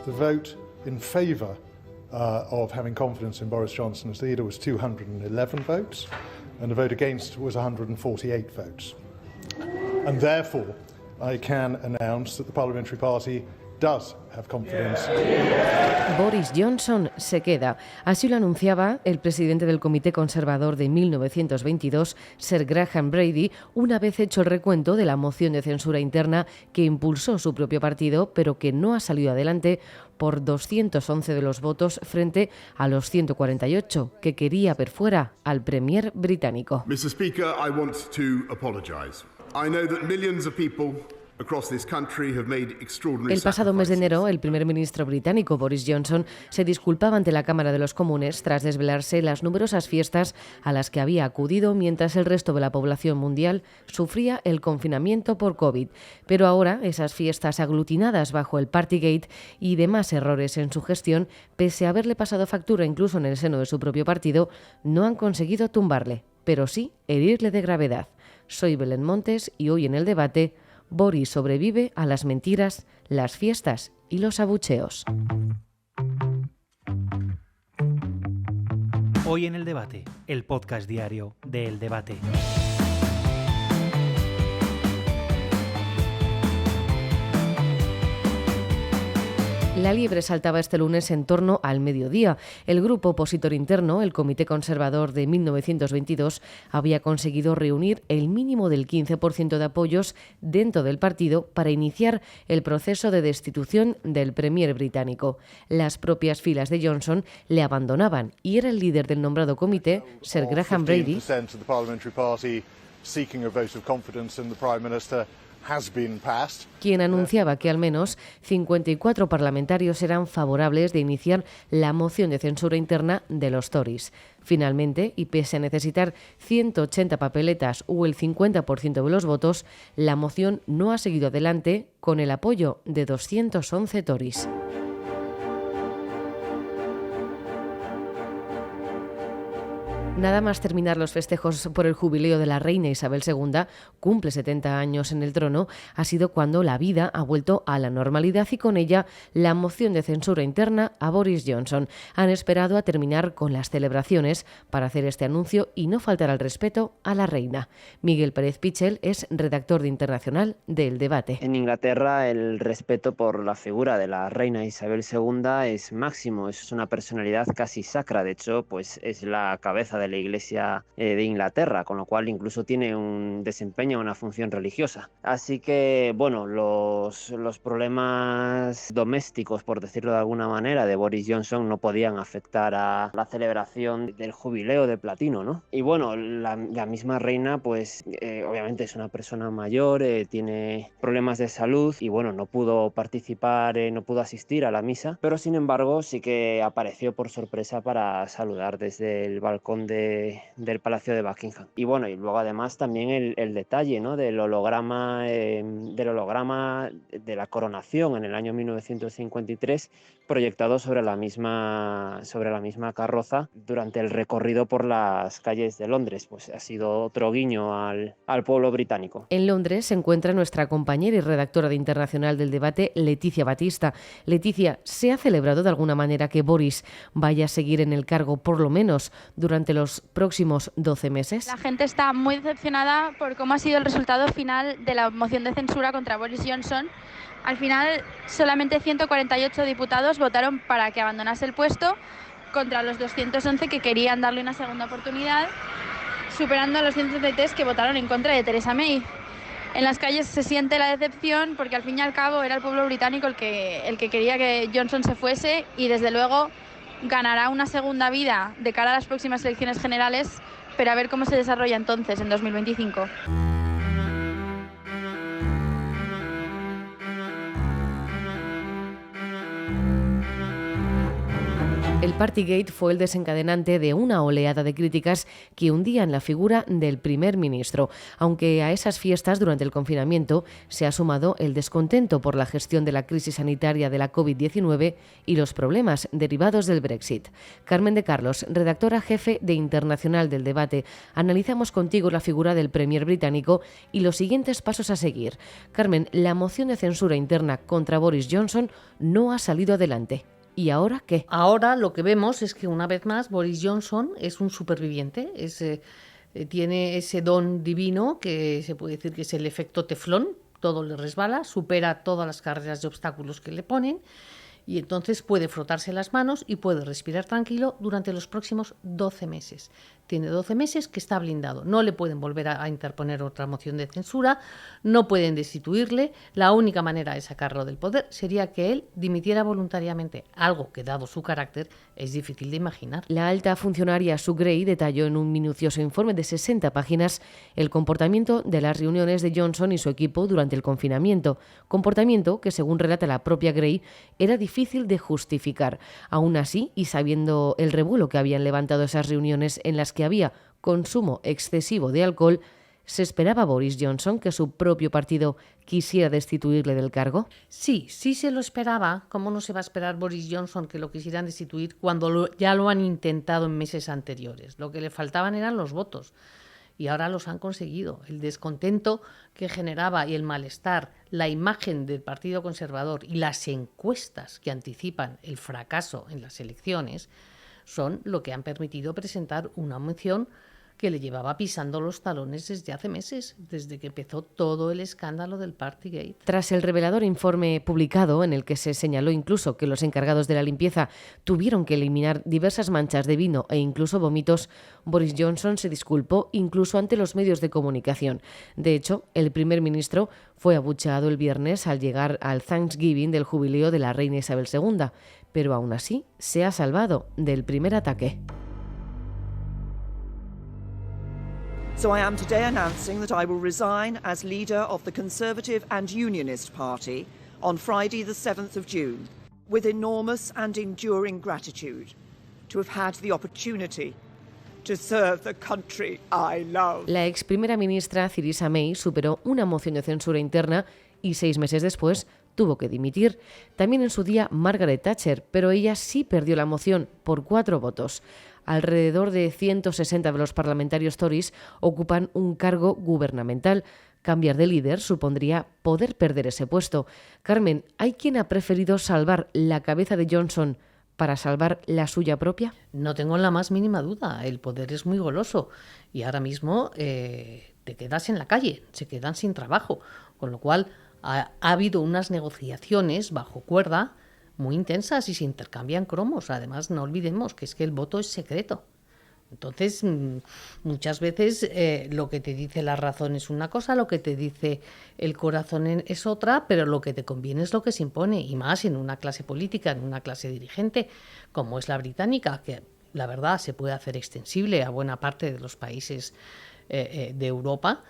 the vote in favour of having confidence in Boris Johnson as leader was 211 votes, and the vote against was 148 votes. And therefore, I can announce that the Parliamentary Party does have confidence. Boris Johnson se queda. Así lo anunciaba el presidente del Comité Conservador de 1922, Sir Graham Brady, una vez hecho el recuento de la moción de censura interna que impulsó su propio partido, pero que no ha salido adelante por 211 de los votos frente a los 148 que quería ver fuera al premier británico. Mr. Speaker, I want to apologize. I know that millions of people el pasado mes de enero, el primer ministro británico Boris Johnson se disculpaba ante la Cámara de los Comunes tras desvelarse las numerosas fiestas a las que había acudido mientras el resto de la población mundial sufría el confinamiento por COVID. Pero ahora esas fiestas aglutinadas bajo el Partygate y demás errores en su gestión, pese a haberle pasado factura incluso en el seno de su propio partido, no han conseguido tumbarle, pero sí herirle de gravedad. Soy Belén Montes y hoy en el debate, Boris sobrevive a las mentiras, las fiestas y los abucheos. Hoy en el debate, el podcast diario de El Debate. La liebre saltaba este lunes en torno al mediodía. El grupo opositor interno, el Comité Conservador de 1922, había conseguido reunir el mínimo del 15% de apoyos dentro del partido para iniciar el proceso de destitución del premier británico. Las propias filas de Johnson le abandonaban y era el líder del nombrado comité, Sir Graham Brady, quien anunciaba que al menos 54 parlamentarios eran favorables de iniciar la moción de censura interna de los Tories. Finalmente, y pese a necesitar 180 papeletas o el 50% de los votos, la moción no ha seguido adelante con el apoyo de 211 Tories. Nada más terminar los festejos por el jubileo de la reina Isabel II, cumple 70 años en el trono, ha sido cuando la vida ha vuelto a la normalidad y con ella la moción de censura interna a Boris Johnson. Han esperado a terminar con las celebraciones para hacer este anuncio y no faltar al respeto a la reina. Miguel Pérez Pichel es redactor de Internacional de El Debate. En Inglaterra el respeto por la figura de la reina Isabel II es máximo, es una personalidad casi sacra, de hecho pues es la cabeza de la Iglesia de Inglaterra, con lo cual incluso tiene un desempeño, una función religiosa. Así que, bueno, los problemas domésticos, por decirlo de alguna manera, de Boris Johnson no podían afectar a la celebración del jubileo de platino, ¿no? Y bueno, la misma reina, pues obviamente es una persona mayor, tiene problemas de salud y bueno, no pudo participar, no pudo asistir a la misa, pero sin embargo sí que apareció por sorpresa para saludar desde el balcón del Palacio de Buckingham. Y bueno, y luego además también el detalle, ¿no?, del holograma de la coronación en el año 1953 proyectado sobre la misma carroza durante el recorrido por las calles de Londres. Pues ha sido otro guiño al pueblo británico. En Londres se encuentra nuestra compañera y redactora de Internacional del Debate, Leticia Batista. Leticia, ¿se ha celebrado de alguna manera que Boris vaya a seguir en el cargo por lo menos durante los próximos 12 meses? La gente está muy decepcionada por cómo ha sido el resultado final de la moción de censura contra Boris Johnson. Al final, solamente 148 diputados votaron para que abandonase el puesto contra los 211 que querían darle una segunda oportunidad, superando a los 133 que votaron en contra de Theresa May. En las calles se siente la decepción porque al fin y al cabo era el pueblo británico el que quería que Johnson se fuese y desde luego ganará una segunda vida de cara a las próximas elecciones generales, pero a ver cómo se desarrolla entonces en 2025. El Partygate fue el desencadenante de una oleada de críticas que hundían la figura del primer ministro, aunque a esas fiestas durante el confinamiento se ha sumado el descontento por la gestión de la crisis sanitaria de la COVID-19 y los problemas derivados del Brexit. Carmen de Carlos, redactora jefe de Internacional del Debate, analizamos contigo la figura del premier británico y los siguientes pasos a seguir. Carmen, la moción de censura interna contra Boris Johnson no ha salido adelante. ¿Y ahora qué? Ahora lo que vemos es que una vez más Boris Johnson es un superviviente, tiene ese don divino que se puede decir que es el efecto teflón, todo le resbala, supera todas las carreras de obstáculos que le ponen y entonces puede frotarse las manos y puede respirar tranquilo durante los próximos 12 meses. Tiene 12 meses que está blindado. No le pueden volver a interponer otra moción de censura, no pueden destituirle. La única manera de sacarlo del poder sería que él dimitiera voluntariamente, algo que, dado su carácter, es difícil de imaginar. La alta funcionaria Sue Gray detalló en un minucioso informe de 60 páginas el comportamiento de las reuniones de Johnson y su equipo durante el confinamiento, comportamiento que, según relata la propia Gray, era difícil de justificar. Aún así, y sabiendo el revuelo que habían levantado esas reuniones en las que había consumo excesivo de alcohol, ¿se esperaba Boris Johnson que su propio partido quisiera destituirle del cargo? Sí se lo esperaba. ¿Cómo no se va a esperar Boris Johnson que lo quisieran destituir cuando ya lo han intentado en meses anteriores? Lo que le faltaban eran los votos y ahora los han conseguido. El descontento que generaba y el malestar, la imagen del Partido Conservador y las encuestas que anticipan el fracaso en las elecciones son lo que han permitido presentar una moción que le llevaba pisando los talones desde hace meses, desde que empezó todo el escándalo del Partygate. Tras el revelador informe publicado, en el que se señaló incluso que los encargados de la limpieza tuvieron que eliminar diversas manchas de vino e incluso vómitos, Boris Johnson se disculpó incluso ante los medios de comunicación. De hecho, el primer ministro fue abucheado el viernes al llegar al Thanksgiving del jubileo de la reina Isabel II, pero aún así se ha salvado del primer ataque. So I am today announcing that I will resign as leader of the Conservative and Unionist Party on Friday the 7th of June, with enormous and enduring gratitude to have had the opportunity to serve the country I love. La ex primera ministra Theresa May superó una moción de censura interna y 6 meses después tuvo que dimitir. También en su día Margaret Thatcher, pero ella sí perdió la moción por 4 votos. Alrededor de 160 de los parlamentarios Tories ocupan un cargo gubernamental. Cambiar de líder supondría poder perder ese puesto. Carmen, ¿hay quien ha preferido salvar la cabeza de Johnson para salvar la suya propia? No tengo la más mínima duda. El poder es muy goloso y ahora mismo te quedas en la calle, se quedan sin trabajo. Con lo cual ha habido unas negociaciones bajo cuerda muy intensas y se intercambian cromos. Además, no olvidemos que es que el voto es secreto. Entonces, muchas veces lo que te dice la razón es una cosa, lo que te dice el corazón es otra, pero lo que te conviene es lo que se impone, y más en una clase política, en una clase dirigente, como es la británica, que la verdad se puede hacer extensible a buena parte de los países de Europa,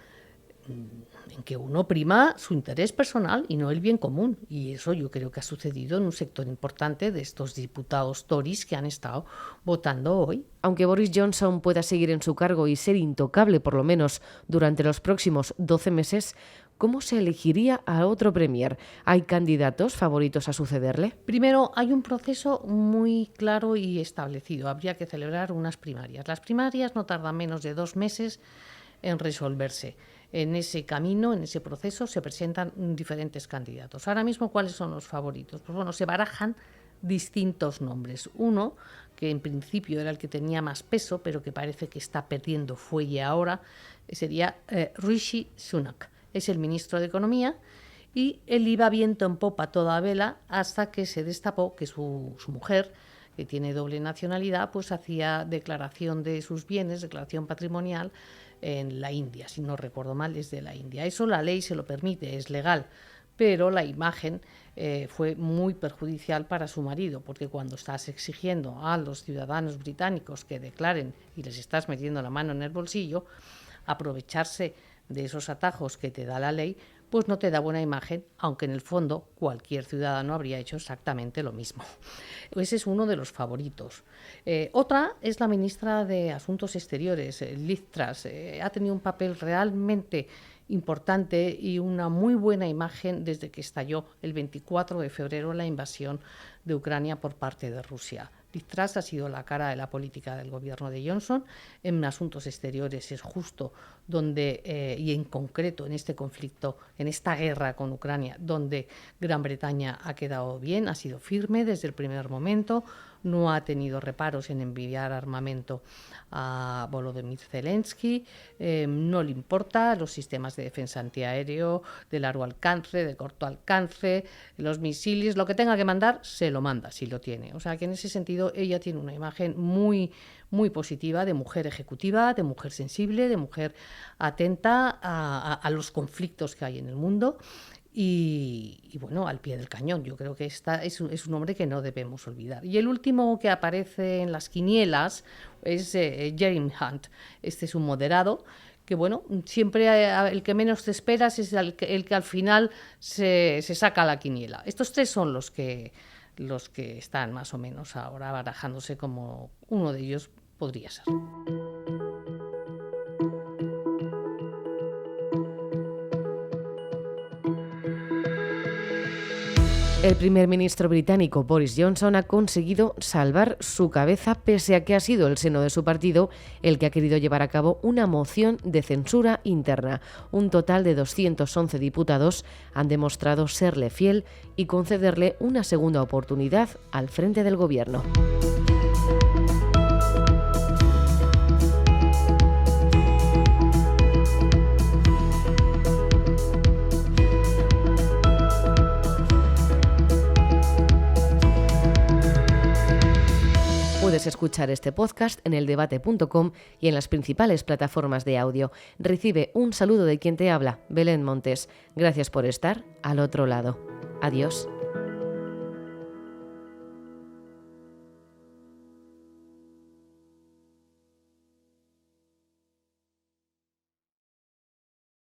en que uno prima su interés personal y no el bien común. Y eso yo creo que ha sucedido en un sector importante de estos diputados Tories que han estado votando hoy. Aunque Boris Johnson pueda seguir en su cargo y ser intocable por lo menos durante los próximos 12 meses, ¿cómo se elegiría a otro premier? ¿Hay candidatos favoritos a sucederle? Primero, hay un proceso muy claro y establecido. Habría que celebrar unas primarias. Las primarias no tardan menos de 2 meses en resolverse. En ese camino, en ese proceso, se presentan diferentes candidatos. Ahora mismo, ¿cuáles son los favoritos? Pues bueno, se barajan distintos nombres. Uno, que en principio era el que tenía más peso, pero que parece que está perdiendo fuelle ahora, sería Rishi Sunak. Es el ministro de Economía y él iba viento en popa a toda vela hasta que se destapó que su mujer, que tiene doble nacionalidad, pues hacía declaración de sus bienes, declaración patrimonial, en la India, si no recuerdo mal, es de la India. Eso la ley se lo permite, es legal, pero la imagen fue muy perjudicial para su marido, porque cuando estás exigiendo a los ciudadanos británicos que declaren y les estás metiendo la mano en el bolsillo, aprovecharse de esos atajos que te da la ley, pues no te da buena imagen, aunque en el fondo cualquier ciudadano habría hecho exactamente lo mismo. Ese es uno de los favoritos. Otra es la ministra de Asuntos Exteriores, Liz Truss. Ha tenido un papel realmente importante y una muy buena imagen desde que estalló el 24 de febrero la invasión de Ucrania por parte de Rusia. Liz Truss ha sido la cara de la política del gobierno de Johnson. En asuntos exteriores es justo donde, y en concreto en este conflicto, en esta guerra con Ucrania, donde Gran Bretaña ha quedado bien, ha sido firme desde el primer momento, no ha tenido reparos en enviar armamento a Volodymyr Zelensky, no le importa los sistemas de defensa antiaéreo, de largo alcance, de corto alcance, los misiles, lo que tenga que mandar, se lo manda si lo tiene. O sea que en ese sentido ella tiene una imagen muy positiva de mujer ejecutiva, de mujer sensible, de mujer atenta a los conflictos que hay en el mundo. Y bueno, al pie del cañón. Yo creo que esta es un hombre que no debemos olvidar. Y el último que aparece en las quinielas es Jeremy Hunt. Este es un moderado que, bueno, siempre el que menos te esperas es el que al final se saca la quiniela. Estos tres son los que están más o menos ahora barajándose como uno de ellos podría ser. El primer ministro británico Boris Johnson ha conseguido salvar su cabeza pese a que ha sido el seno de su partido el que ha querido llevar a cabo una moción de censura interna. Un total de 211 diputados han demostrado serle fiel y concederle una segunda oportunidad al frente del gobierno. Puedes escuchar este podcast en eldebate.com y en las principales plataformas de audio. Recibe un saludo de quien te habla, Belén Montes. Gracias por estar al otro lado. Adiós.